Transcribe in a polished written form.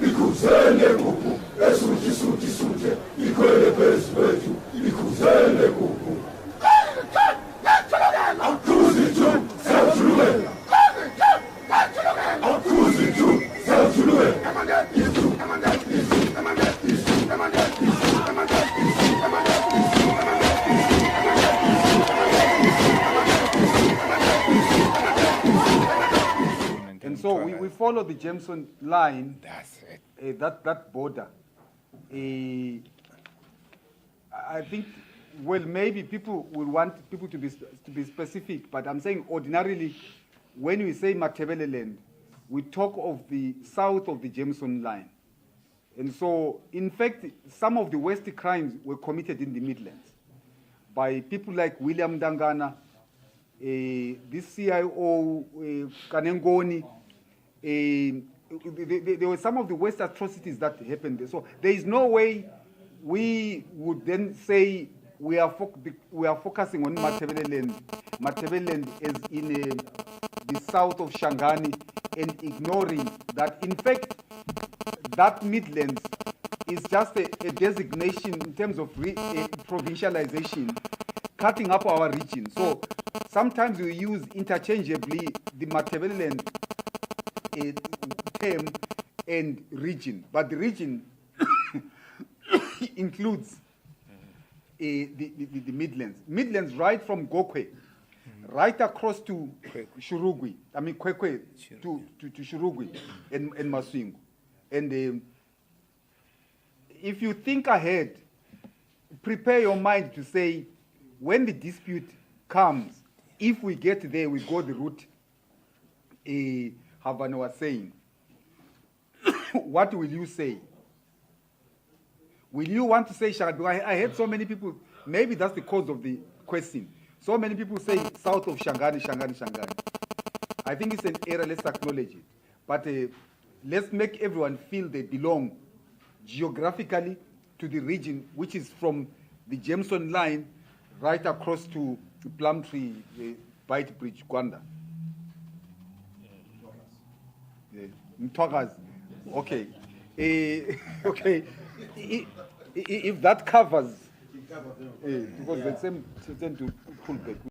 ikhuzele kuku esuthi suthi suthe ikhwele phezu kwethu ikhuzele kuku akhuzi tu siyajulukela akhuzi tu siyajulukela And so we follow the Jameson line. That's it. That border. I think, well, maybe people will want people to be specific, but I'm saying ordinarily, when we say Matabele land, we talk of the south of the Jameson line. And so, in fact, some of the worst crimes were committed in the Midlands by people like William Dangana, this CIO, Kanengoni. There were some of the worst atrocities that happened. So there is no way we would then say we are focusing on Matabele land as in the south of Shangani, and ignoring that, in fact, that Midlands is just a designation in terms of provincialization, cutting up our region. So sometimes we use interchangeably the Matabele land term and region, but the region includes the Midlands. Midlands right from Gokwe, right across to Shurugwi, Kwekwe to Shurugwi and Maswingu. And if you think ahead, prepare your mind to say, when the dispute comes, if we get there, we go the route Havana was saying. What will you say? Will you want to say Shangani? I heard so many people, maybe that's the cause of the question. So many people say south of Shangani. I think it's an error, let's acknowledge it. But let's make everyone feel they belong geographically to the region, which is from the Jameson line right across to Plumtree, Bite Bridge, Gwanda. Mthwakazi. Okay. Okay. If that covers, because they tend to pull back.